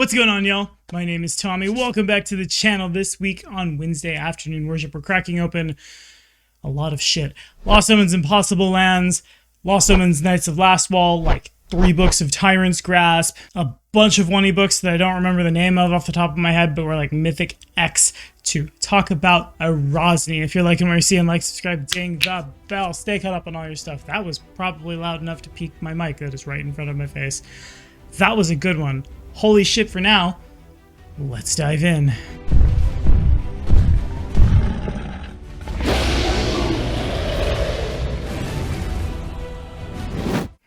What's going on, y'all? My name is Tommy. Welcome back to the channel. This week on Wednesday Afternoon Worship, we're cracking open a lot of shit. Lost Summons Impossible Lands, Lost Summons Knights of Last Wall, like 3 books of Tyrant's Grasp, a bunch of 1E books that I don't remember the name of off the top of my head, but were like Mythic X to talk about Arazni. If you're liking what you're seeing, like, subscribe, ding the bell, stay caught up on all your stuff. That was probably loud enough to peak my mic that is right in front of my face. That was a good one. Holy shit for now. Let's dive in.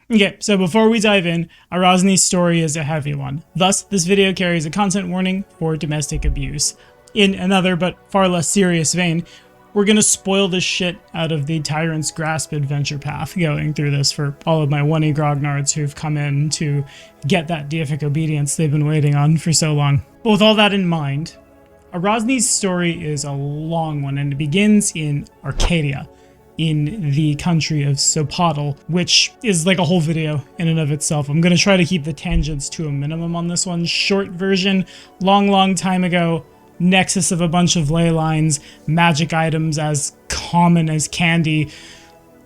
Okay, so before we dive in, Arazni's story is a heavy one. Thus, this video carries a content warning for domestic abuse. In another but far less serious vein, we're gonna spoil the shit out of the Tyrant's Grasp adventure path going through this for all of my 1E grognards who've come in to get that deific obedience they've been waiting on for so long. But with all that in mind, Arazni's story is a long one, and it begins in Arcadia, in the country of Sopotl, which is like a whole video in and of itself. I'm gonna try to keep the tangents to a minimum on this one. Short version, long time ago, nexus of a bunch of ley lines, magic items as common as candy.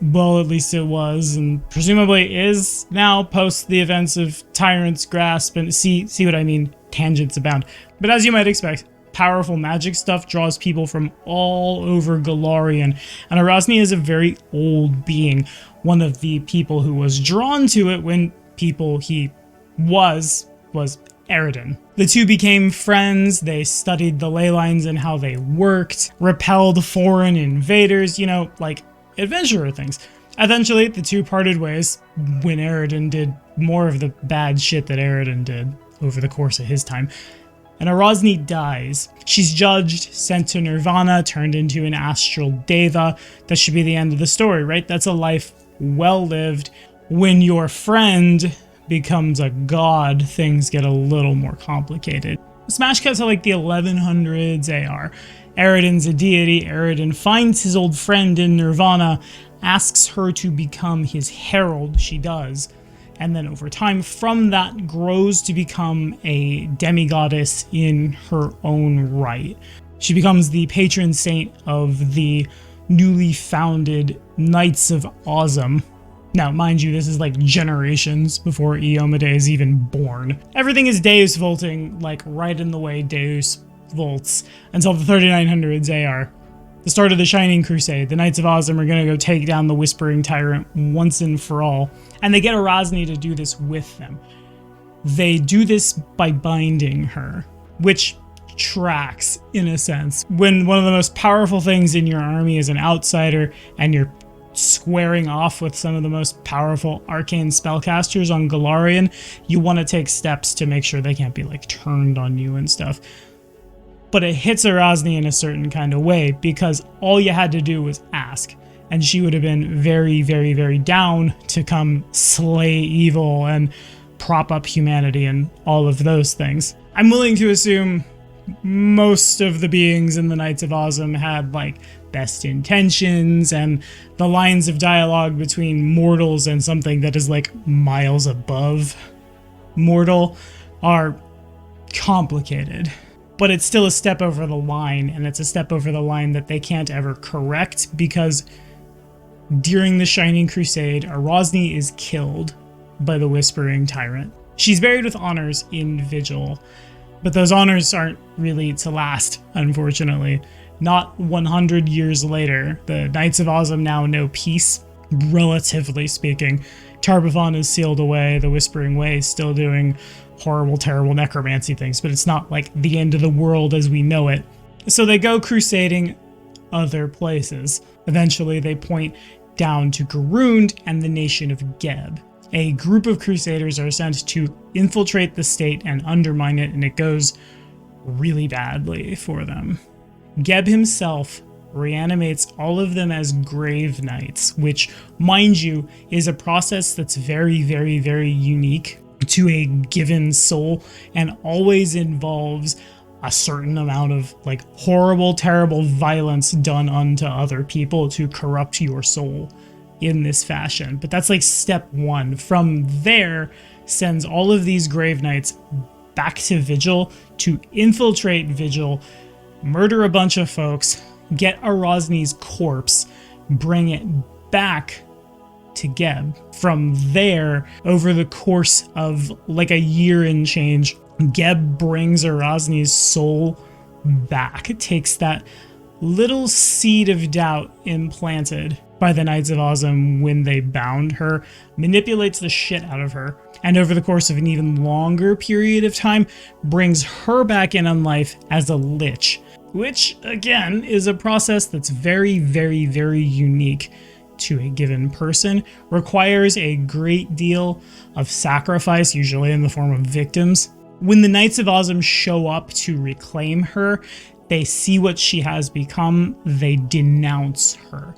Well, at least it was, and presumably is now post the events of Tyrant's Grasp, and see what I mean, tangents abound. But as you might expect, powerful magic stuff draws people from all over Golarion, and Arazni is a very old being, one of the people who was drawn to it when people he was Eridan. The two became friends, they studied the ley lines and how they worked, repelled foreign invaders, you know, like adventurer things. Eventually, the two parted ways when Eridan did more of the bad shit that Eridan did over the course of his time. And Arazni dies. She's judged, sent to Nirvana, turned into an astral deva. That should be the end of the story, right? That's a life well lived. When your friend becomes a god, things get a little more complicated. Smash cut to like the 1100s AR. Eridan's a deity. Eridan finds his old friend in Nirvana, asks her to become his herald. She does. And then over time, from that grows to become a demigoddess in her own right. She becomes the patron saint of the newly founded Knights of Ozum. Now, mind you, this is like generations before Iyomade is even born. Everything is Deus Volting, like right in the way Deus Volts, until the 3900s AR. The start of the Shining Crusade. The Knights of Ozum are gonna go take down the Whispering Tyrant once and for all. And they get Arazni to do this with them. They do this by binding her, which tracks, in a sense. When one of the most powerful things in your army is an outsider, and you're squaring off with some of the most powerful arcane spellcasters on Golarion, you want to take steps to make sure they can't be like turned on you and stuff. But it hits Arazni in a certain kind of way, because all you had to do was ask, and she would have been very down to come slay evil and prop up humanity and all of those things. I'm willing to assume most of the beings in the Knights of Ozum had like best intentions, and the lines of dialogue between mortals and something that is like miles above mortal are complicated. But it's still a step over the line, and it's a step over the line that they can't ever correct, because during the Shining Crusade, Arazni is killed by the Whispering Tyrant. She's buried with honors in Vigil, but those honors aren't really to last, unfortunately. Not 100 years later, the Knights of Ozum now know peace, relatively speaking. Tarbathon is sealed away, the Whispering Way is still doing horrible, terrible necromancy things, but it's not like the end of the world as we know it. So they go crusading other places. Eventually they point down to Garund and the nation of Geb. A group of crusaders are sent to infiltrate the state and undermine it, and it goes really badly for them. Geb himself reanimates all of them as grave knights, which, mind you, is a process that's very unique to a given soul, and always involves a certain amount of like horrible, terrible violence done unto other people to corrupt your soul in this fashion. But that's like step one. From there, sends all of these grave knights back to Vigil to infiltrate Vigil, murder a bunch of folks, get Arazni's corpse, bring it back to Geb. From there, over the course of like a year and change, Geb brings Arazni's soul back. It takes that little seed of doubt implanted by the Knights of Ozum when they bound her, manipulates the shit out of her, and over the course of an even longer period of time, brings her back in on life as a lich, which, again, is a process that's very, very, very unique to a given person, requires a great deal of sacrifice, usually in the form of victims. When the Knights of Ozum show up to reclaim her, they see what she has become, they denounce her.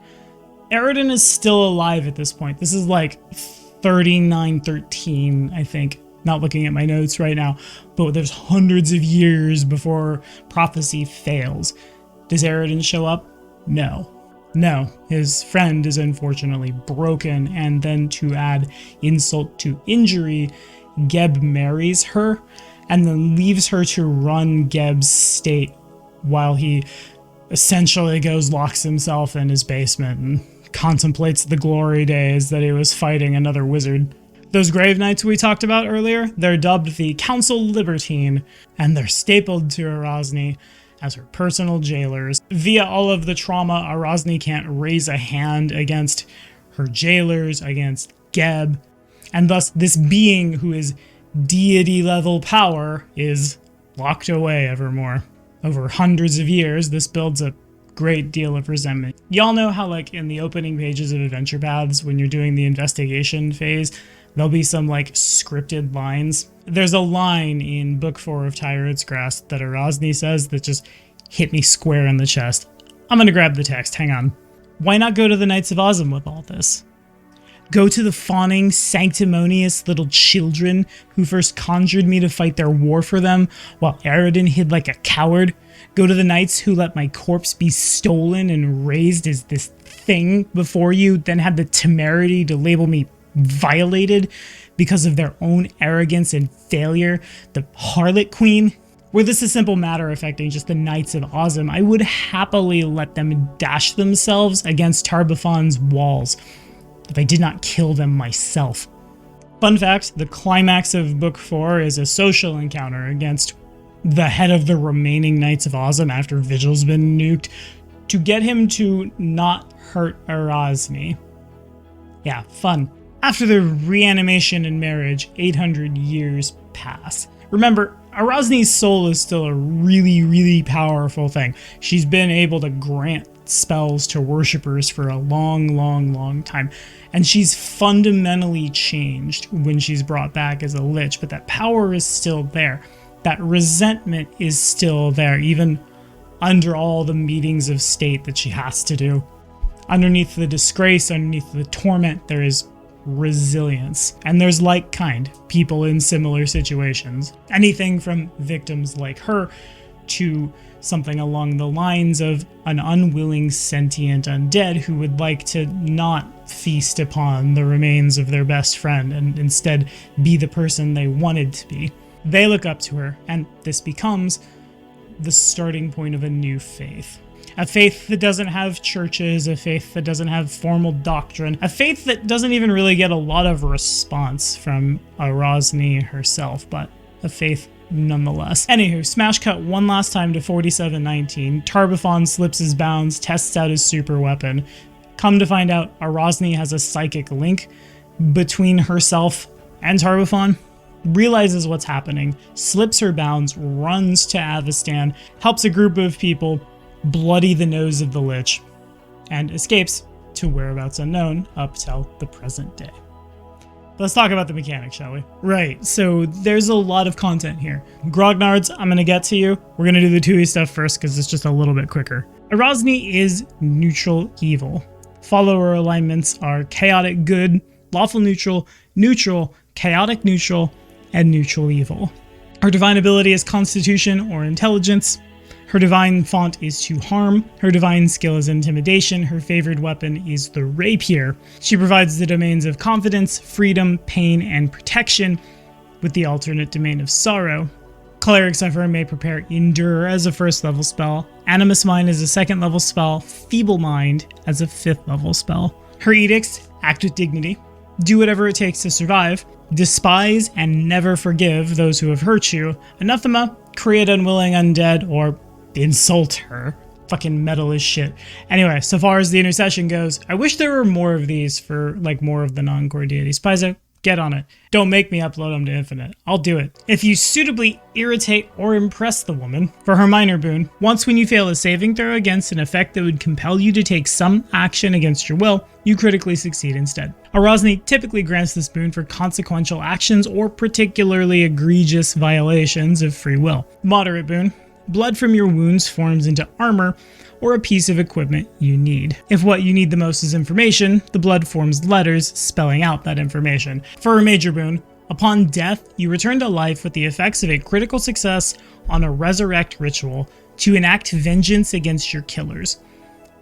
Aroden is still alive at this point. This is like 3913, I think. Not looking at my notes right now, but there's hundreds of years before prophecy fails. Does Aroden show up? No. No, his friend is unfortunately broken, and then to add insult to injury, Geb marries her and then leaves her to run Geb's state while he essentially locks himself in his basement and contemplates the glory days that he was fighting another wizard. Those Grave Knights we talked about earlier, they're dubbed the Council Libertine, and they're stapled to Arazni as her personal jailers. Via all of the trauma, Arazni can't raise a hand against her jailers, against Geb, and thus this being who is deity-level power is locked away evermore. Over hundreds of years, this builds a great deal of resentment. Y'all know how, like, in the opening pages of Adventure Paths, when you're doing the investigation phase, there'll be some, like, scripted lines. There's a line in Book 4 of Tyrant's Grasp that Arazni says that just hit me square in the chest. I'm gonna grab the text, hang on. Why not go to the Knights of Ozum with all this? Go to the fawning, sanctimonious little children who first conjured me to fight their war for them, while Aroden hid like a coward? Go to the knights who let my corpse be stolen and raised as this thing before you, then had the temerity to label me violated because of their own arrogance and failure, the harlot queen? Were this a simple matter affecting just the Knights of Ozum, I would happily let them dash themselves against Tar-Baphon's walls if I did not kill them myself. Fun fact, the climax of Book 4 is a social encounter against the head of the remaining Knights of Ozum after Vigil's been nuked to get him to not hurt Arazni. Yeah, fun. After the reanimation and marriage, 800 years pass. Remember, Arazni's soul is still a really, really powerful thing. She's been able to grant spells to worshippers for a long, long, long time. And she's fundamentally changed when she's brought back as a lich, but that power is still there. That resentment is still there, even under all the meetings of state that she has to do. Underneath the disgrace, underneath the torment, there is resilience. And there's like kind, people in similar situations. Anything from victims like her to something along the lines of an unwilling sentient undead who would like to not feast upon the remains of their best friend and instead be the person they wanted to be. They look up to her, and this becomes the starting point of a new faith. A faith that doesn't have churches, a faith that doesn't have formal doctrine, a faith that doesn't even really get a lot of response from Arazni herself, but a faith nonetheless. Anywho, smash cut one last time to 4719. Tar-Baphon slips his bounds, tests out his super weapon. Come to find out, Arazni has a psychic link between herself and Tar-Baphon. Realizes what's happening, slips her bounds, runs to Avestan, helps a group of people bloody the nose of the lich, and escapes to whereabouts unknown up till the present day. Let's talk about the mechanics, shall we? Right, so there's a lot of content here. Grognards, I'm gonna get to you. We're gonna do the 2E stuff first because it's just a little bit quicker. Arazni is neutral evil. Follower alignments are chaotic good, lawful neutral, neutral, chaotic neutral, and neutral evil. Her divine ability is Constitution or Intelligence. Her divine font is to harm. Her divine skill is intimidation. Her favored weapon is the rapier. She provides the domains of confidence, freedom, pain, and protection, with the alternate domain of sorrow. Cleric Sufferer may prepare Endure as a 1st level spell, Animus Mind as a 2nd level spell, Feeble Mind as a 5th level spell. Her edicts: act with dignity, do whatever it takes to survive, despise and never forgive those who have hurt you, Anathema, create unwilling undead, or insult her. Fucking metal as shit. Anyway, so far as the intercession goes, I wish there were more of these for like more of the non-core deities. Paizo, get on it. Don't make me upload them to Infinite. I'll do it. If you suitably irritate or impress the woman, for her minor boon, once when you fail a saving throw against an effect that would compel you to take some action against your will, you critically succeed instead. Arazni typically grants this boon for consequential actions or particularly egregious violations of free will. Moderate boon: blood from your wounds forms into armor or a piece of equipment you need. If what you need the most is information, the blood forms letters spelling out that information. For a major boon, upon death, you return to life with the effects of a critical success on a resurrect ritual to enact vengeance against your killers.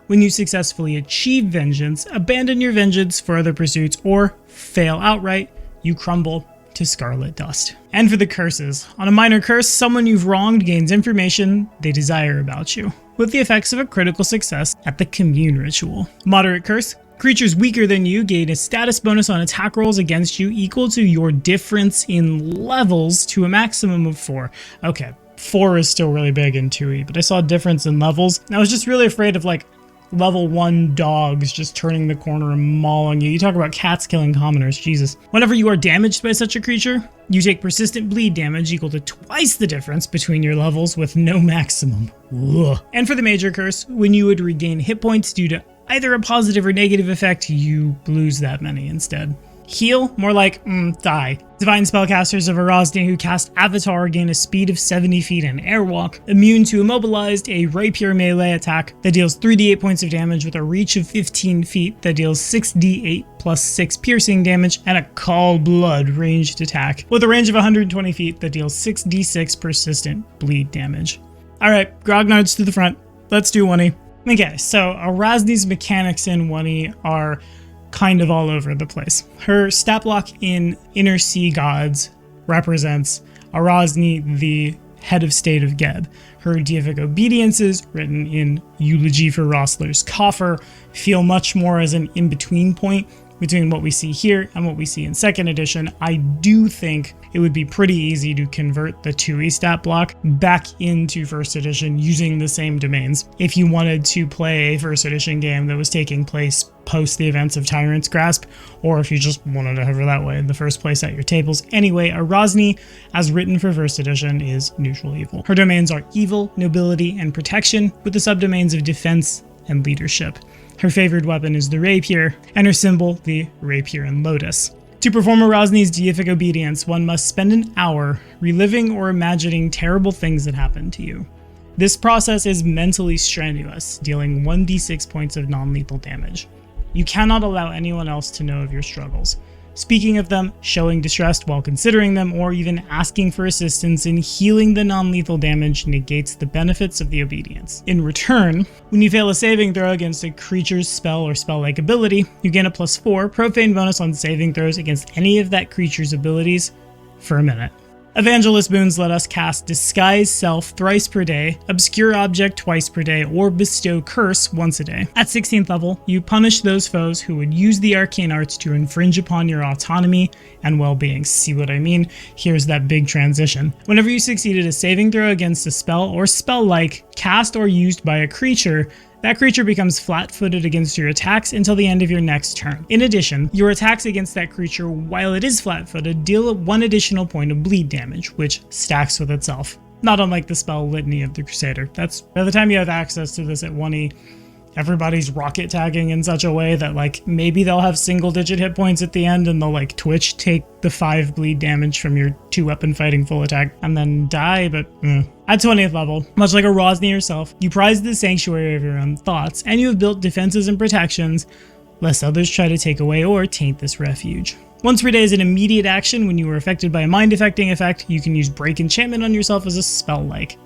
When you successfully achieve vengeance, abandon your vengeance for other pursuits or fail outright, you crumble to scarlet dust. And for the curses, on a minor curse, someone you've wronged gains information they desire about you, with the effects of a critical success at the commune ritual. Moderate curse: creatures weaker than you gain a status bonus on attack rolls against you equal to your difference in levels to a maximum of 4. Okay, 4 is still really big in 2e, but I saw a difference in levels. I was just really afraid of like level 1 dogs just turning the corner and mauling you. You talk about cats killing commoners, Jesus. Whenever you are damaged by such a creature, you take persistent bleed damage equal to twice the difference between your levels with no maximum. Ugh. And for the major curse, when you would regain hit points due to either a positive or negative effect, you lose that many instead. Heal, more like, die. Divine spellcasters of Arazni who cast Avatar gain a speed of 70 feet and airwalk, immune to immobilized, a rapier melee attack that deals 3d8 points of damage with a reach of 15 feet that deals 6d8 plus 6 piercing damage, and a Call Blood ranged attack with a range of 120 feet that deals 6d6 persistent bleed damage. Alright, Grognard's to the front. Let's do 1e. Okay, so Arazni's mechanics in 1e are kind of all over the place. Her stat block in Inner Sea Gods represents Arazni, the head of state of Geb. Her deific obediences, written in Eulogy for Rossler's Coffer, feel much more as an in-between point between what we see here and what we see in 2nd edition. I do think it would be pretty easy to convert the 2e stat block back into 1st edition using the same domains. If you wanted to play a 1st edition game that was taking place post the events of Tyrant's Grasp, or if you just wanted to hover that way in the first place at your tables. Anyway, Arazni, as written for 1st edition, is neutral evil. Her domains are evil, nobility, and protection, with the subdomains of defense and leadership. Her favored weapon is the rapier, and her symbol, the rapier and lotus. To perform Arazni's deific obedience, one must spend an hour reliving or imagining terrible things that happened to you. This process is mentally strenuous, dealing 1d6 points of non-lethal damage. You cannot allow anyone else to know of your struggles. Speaking of them, showing distress while considering them, or even asking for assistance in healing the non-lethal damage negates the benefits of the obedience. In return, when you fail a saving throw against a creature's spell or spell-like ability, you gain a +4 profane bonus on saving throws against any of that creature's abilities for a minute. Evangelist boons let us cast Disguise Self thrice per day, Obscure Object twice per day, or Bestow Curse once a day. At 16th level, you punish those foes who would use the arcane arts to infringe upon your autonomy and well-being. See what I mean? Here's that big transition. Whenever you succeeded a saving throw against a spell or spell-like cast or used by a creature, that creature becomes flat-footed against your attacks until the end of your next turn. In addition, your attacks against that creature, while it is flat-footed, deal 1 additional point of bleed damage, which stacks with itself. Not unlike the spell Litany of the Crusader. That's, by the time you have access to this at 1e, everybody's rocket tagging in such a way that like maybe they'll have single-digit hit points at the end and they'll like twitch, take the 5 bleed damage from your 2-weapon fighting full attack, and then die, but At 20th level, much like Arazni herself, you prize the sanctuary of your own thoughts, and you have built defenses and protections, lest others try to take away or taint this refuge. Once per day is an immediate action. When you are affected by a mind-affecting effect, you can use Break Enchantment on yourself as a spell-like,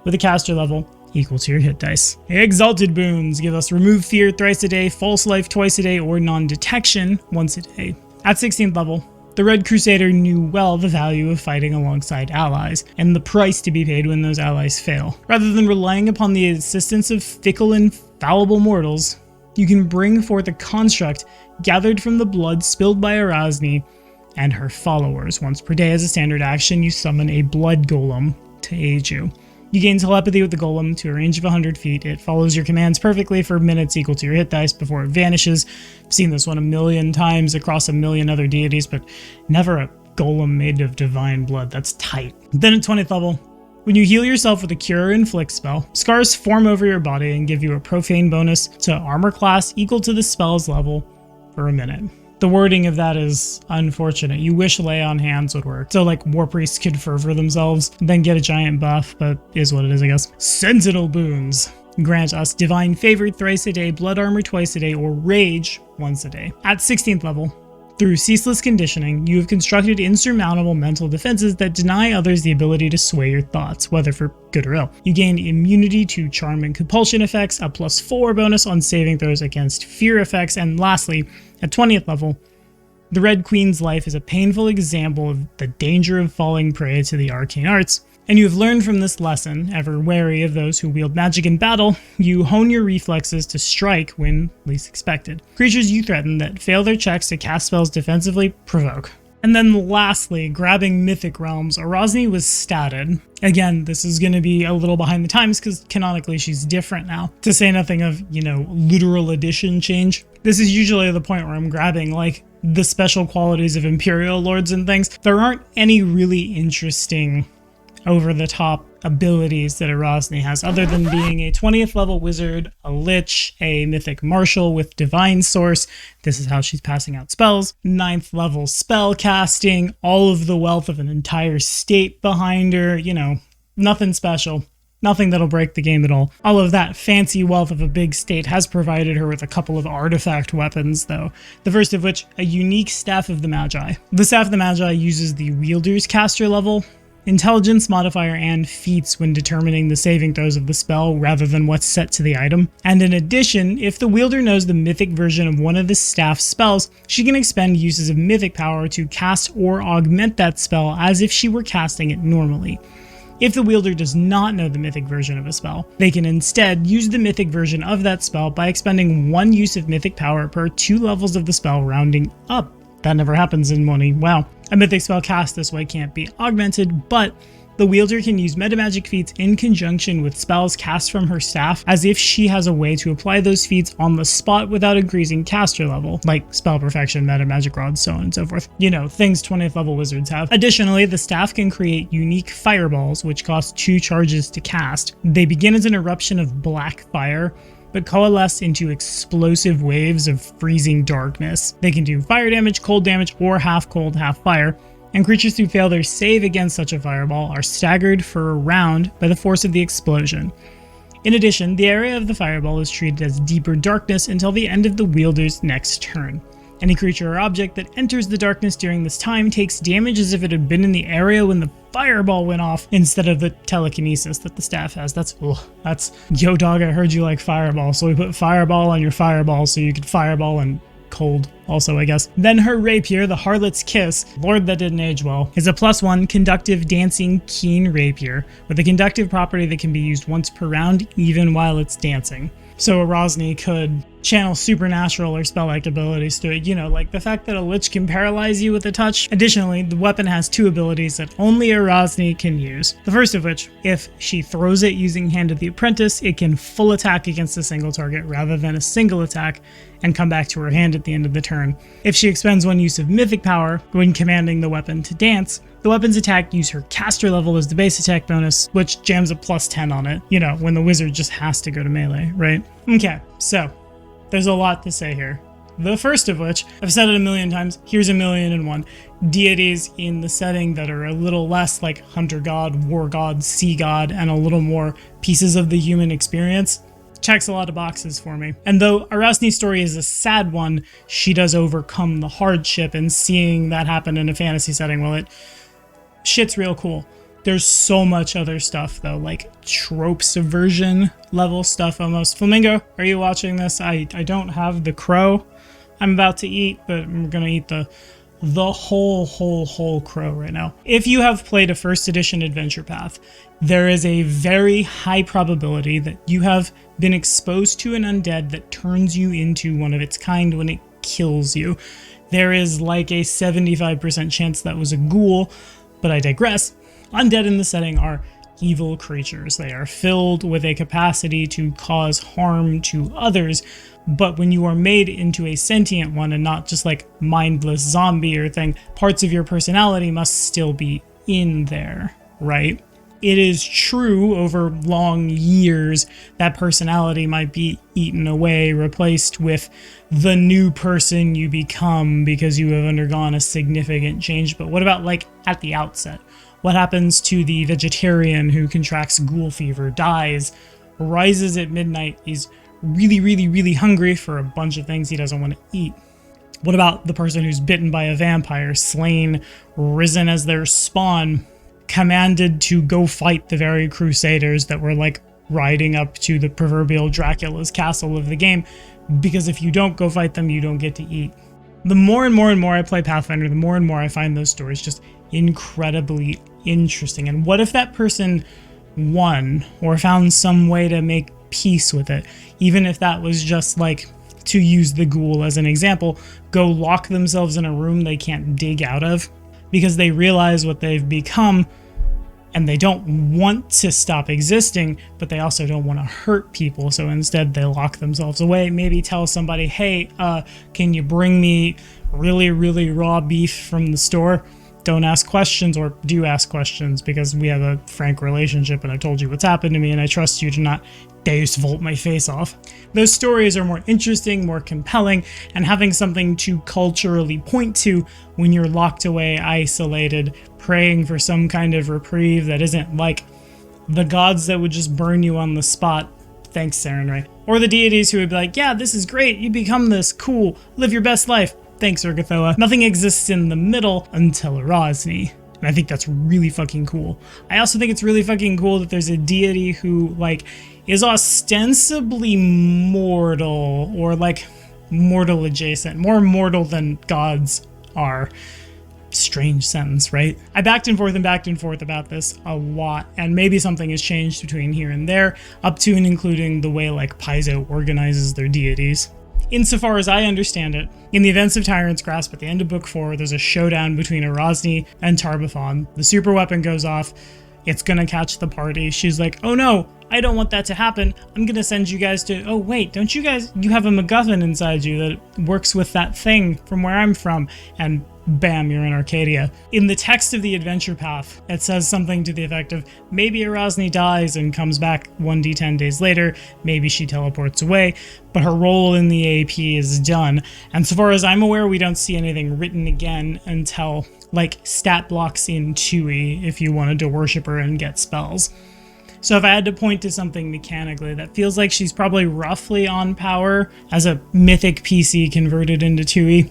with a caster level equal to your hit dice. Exalted boons give us Remove Fear thrice a day, False Life twice a day, or Non-Detection once a day. At 16th level, The Red Crusader knew well the value of fighting alongside allies, and the price to be paid when those allies fail. Rather than relying upon the assistance of fickle and fallible mortals, you can bring forth a construct gathered from the blood spilled by Arazni and her followers. Once per day as a standard action, you summon a blood golem to aid you. You gain telepathy with the golem to a range of 100 feet. It follows your commands perfectly for minutes equal to your hit dice before it vanishes. I've seen this one a million times across a million other deities, but never a golem made of divine blood. That's tight. Then at 20th level, when you heal yourself with a Cure or Inflict spell, scars form over your body and give you a profane bonus to armor class equal to the spell's level for a minute. The wording of that is unfortunate. You wish lay on hands would work. So like war priests could fervor themselves, then get a giant buff, but is what it is, I guess. Sentinel boons grant us divine favor thrice a day, blood armor twice a day, or rage once a day. At 16th level, through ceaseless conditioning, you have constructed insurmountable mental defenses that deny others the ability to sway your thoughts, whether for good or ill. You gain immunity to charm and compulsion effects, a +4 bonus on saving throws against fear effects, and lastly, at 20th level, the Red Queen's life is a painful example of the danger of falling prey to the arcane arts. And you have learned from this lesson, ever wary of those who wield magic in battle, you hone your reflexes to strike when least expected. Creatures you threaten that fail their checks to cast spells defensively provoke. And then lastly, grabbing Mythic Realms, Arazni was statted. Again, this is going to be a little behind the times because canonically she's different now. To say nothing of, literal edition change. This is usually the point where I'm grabbing like the special qualities of Imperial Lords and things. There aren't any really interesting over-the-top abilities that Arazni has, other than being a 20th level wizard, a lich, a mythic marshal with divine source. This is how she's passing out spells. 9th level spell casting, all of the wealth of an entire state behind her, nothing special. Nothing that'll break the game at all. All of that fancy wealth of a big state has provided her with a couple of artifact weapons, though. The first of which, a unique Staff of the Magi. The Staff of the Magi uses the wielder's caster level, intelligence modifier, and feats when determining the saving throws of the spell rather than what's set to the item. And in addition, if the wielder knows the mythic version of one of the staff's spells, she can expend uses of mythic power to cast or augment that spell as if she were casting it normally. If the wielder does not know the mythic version of a spell, they can instead use the mythic version of that spell by expending 1 use of mythic power per 2 levels of the spell, rounding up. That never happens in Money. Wow. A mythic spell cast this way can't be augmented, but the wielder can use metamagic feats in conjunction with spells cast from her staff as if she has a way to apply those feats on the spot without increasing caster level, like spell perfection, metamagic rods, so on and so forth. Things 20th level wizards have. Additionally, the staff can create unique fireballs, which cost 2 charges to cast. They begin as an eruption of black fire, but coalesce into explosive waves of freezing darkness. They can do fire damage, cold damage, or half cold, half fire, and creatures who fail their save against such a fireball are staggered for a round by the force of the explosion. In addition, the area of the fireball is treated as deeper darkness until the end of the wielder's next turn. Any creature or object that enters the darkness during this time takes damage as if it had been in the area when the fireball went off instead of the telekinesis that the staff has. That's yo dog, I heard you like fireball, so we put fireball on your fireball so you could fireball and cold also, I guess. Then her rapier, the Harlot's Kiss, Lord that didn't age well, is a +1 conductive dancing keen rapier with a conductive property that can be used once per round even while it's dancing. So Arazni could channel supernatural or spell-like abilities to it, like the fact that a lich can paralyze you with a touch. Additionally, the weapon has 2 abilities that only Arazni can use. The first of which, if she throws it using Hand of the Apprentice, it can full attack against a single target rather than a single attack and come back to her hand at the end of the turn. If she expends 1 use of mythic power when commanding the weapon to dance, the weapon's attack use her caster level as the base attack bonus, which jams a +10 on it, when the wizard just has to go to melee, right? Okay, so there's a lot to say here. The first of which, I've said it a million times, here's 1,000,001 deities in the setting that are a little less like hunter god, war god, sea god, and a little more pieces of the human experience. Checks a lot of boxes for me. And though Arazni's story is a sad one, she does overcome the hardship, and seeing that happen in a fantasy setting, shit's real cool. There's so much other stuff though, like trope subversion level stuff almost. Flamingo, are you watching this? I don't have the crow I'm about to eat, but I'm gonna eat the the whole crow right now. If you have played a first edition adventure path, there is a very high probability that you have been exposed to an undead that turns you into one of its kind when it kills you. There is like a 75% chance that was a ghoul, but I digress. Undead in the setting are evil creatures. They are filled with a capacity to cause harm to others, but when you are made into a sentient one and not just like mindless zombie or thing, parts of your personality must still be in there, right? It is true over long years that personality might be eaten away, replaced with the new person you become because you have undergone a significant change. But what about like at the outset? What happens to the vegetarian who contracts ghoul fever, dies, rises at midnight, is really hungry for a bunch of things he doesn't want to eat? What about the person who's bitten by a vampire, slain, risen as their spawn, commanded to go fight the very crusaders that were like riding up to the proverbial Dracula's castle of the game? Because if you don't go fight them, you don't get to eat. The more and more I play Pathfinder, the more and more I find those stories just incredibly interesting. And what if that person won or found some way to make peace with it? Even if that was just like, to use the ghoul as an example, go lock themselves in a room they can't dig out of because they realize what they've become and they don't want to stop existing, but they also don't want to hurt people. So instead they lock themselves away, maybe tell somebody, hey, can you bring me really raw beef from the store? Don't ask questions, or do ask questions, because we have a frank relationship and I told you what's happened to me and I trust you to not Deus Volt my face off. Those stories are more interesting, more compelling, and having something to culturally point to when you're locked away, isolated, praying for some kind of reprieve that isn't like the gods that would just burn you on the spot. Thanks, Sarenrae. Or the deities who would be like, yeah, this is great, you become this, cool, live your best life. Thanks, Urgathoa. Nothing exists in the middle until Arazni. And I think that's really fucking cool. I also think it's really fucking cool that there's a deity who, like, is ostensibly mortal, or, like, mortal adjacent. More mortal than gods are. Strange sentence, right? I backed and forth about this a lot, and maybe something has changed between here and there, up to and including the way, like, Paizo organizes their deities. Insofar as I understand it, in the events of Tyrant's Grasp at the end of Book 4, there's a showdown between Arazni and Tar-Baphon. The super weapon goes off. It's gonna catch the party. She's like, oh no, I don't want that to happen. I'm gonna send you guys to... Oh wait, don't you guys... You have a MacGuffin inside you that works with that thing from where I'm from. And bam, you're in Arcadia. In the text of the adventure path, it says something to the effect of, maybe Arazni dies and comes back 1d10 days later, maybe she teleports away, but her role in the AP is done. And so far as I'm aware, we don't see anything written again until, like, stat blocks in Tui if you wanted to worship her and get spells. So if I had to point to something mechanically, that feels like she's probably roughly on power as a mythic PC converted into Tui,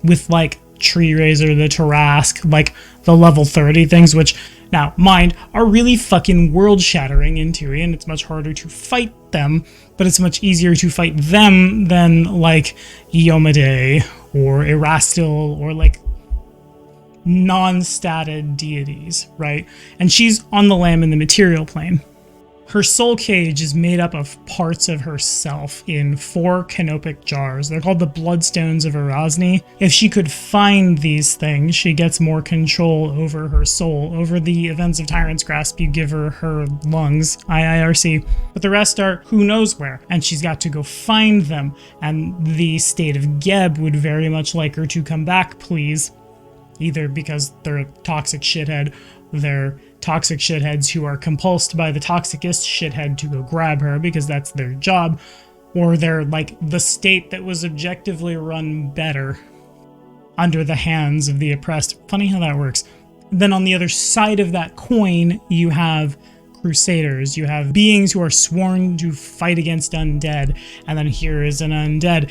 with, like, Tree Razor, the Tarask, like the level 30 things, which, now, mind, are really fucking world-shattering in Tui, and it's much harder to fight them, but it's much easier to fight them than, like, Iyomade, or Erastil, or, like, non-statted deities, right? And she's on the lam in the material plane. Her soul cage is made up of parts of herself in 4 canopic jars. They're called the Bloodstones of Arazni. If she could find these things, she gets more control over her soul. Over the events of Tyrant's Grasp, you give her her lungs, IIRC, but the rest are who knows where, and she's got to go find them. And the state of Geb would very much like her to come back, please. Either because they're a toxic shithead, they're toxic shitheads who are compulsed by the toxicest shithead to go grab her because that's their job, or they're like the state that was objectively run better under the hands of the oppressed. Funny how that works. Then on the other side of that coin, you have crusaders. You have beings who are sworn to fight against undead, and then here is an undead.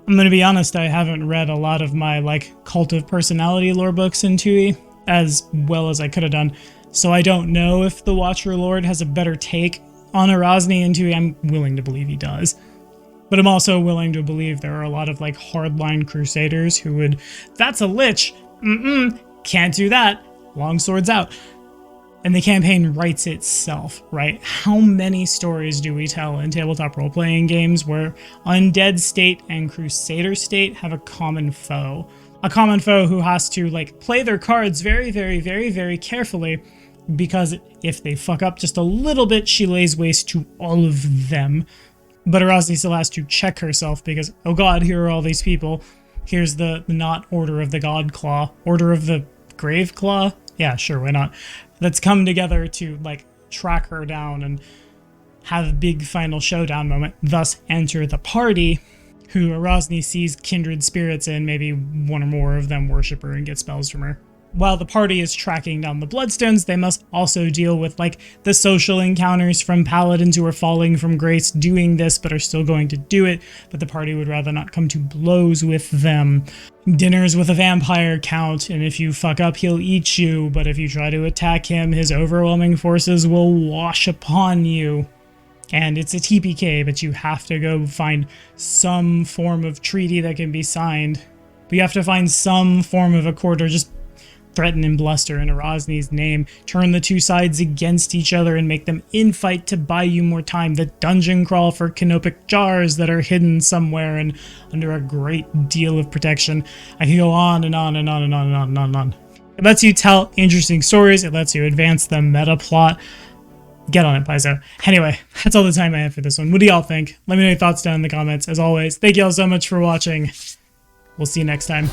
I'm gonna be honest, I haven't read a lot of my, like, Cult of Personality lore books in Tui as well as I could have done, so I don't know if the Watcher Lord has a better take on Arazni in Tui. I'm willing to believe he does. But I'm also willing to believe there are a lot of like hardline crusaders who would, that's a lich, can't do that, long swords out. And the campaign writes itself, right? How many stories do we tell in tabletop role-playing games where undead state and crusader state have a common foe? A common foe who has to like play their cards very, very, very, very carefully, because if they fuck up just a little bit, she lays waste to all of them. But Arazni still has to check herself because, oh god, here are all these people. Here's the not Order of the God Claw, Order of the Grave Claw? Yeah, sure, why not? That's come together to like track her down and have a big final showdown moment, thus enter the party, who Arazni sees kindred spirits in, maybe one or more of them worship her and get spells from her. While the party is tracking down the Bloodstones, they must also deal with like the social encounters from paladins who are falling from grace doing this but are still going to do it, but the party would rather not come to blows with them. Dinners with a vampire count, and if you fuck up he'll eat you, but if you try to attack him his overwhelming forces will wash upon you. And it's a TPK, but you have to go find some form of treaty that can be signed. But you have to find some form of accord, or just threaten and bluster in Arazni's name, turn the two sides against each other and make them infight to buy you more time, the dungeon crawl for canopic jars that are hidden somewhere and under a great deal of protection. I can go on and on and on and on and on and on and on. It lets you tell interesting stories, it lets you advance the meta plot. Get on it, Paizo. Anyway, that's all the time I have for this one. What do y'all think? Let me know your thoughts down in the comments. As always, thank y'all so much for watching. We'll see you next time.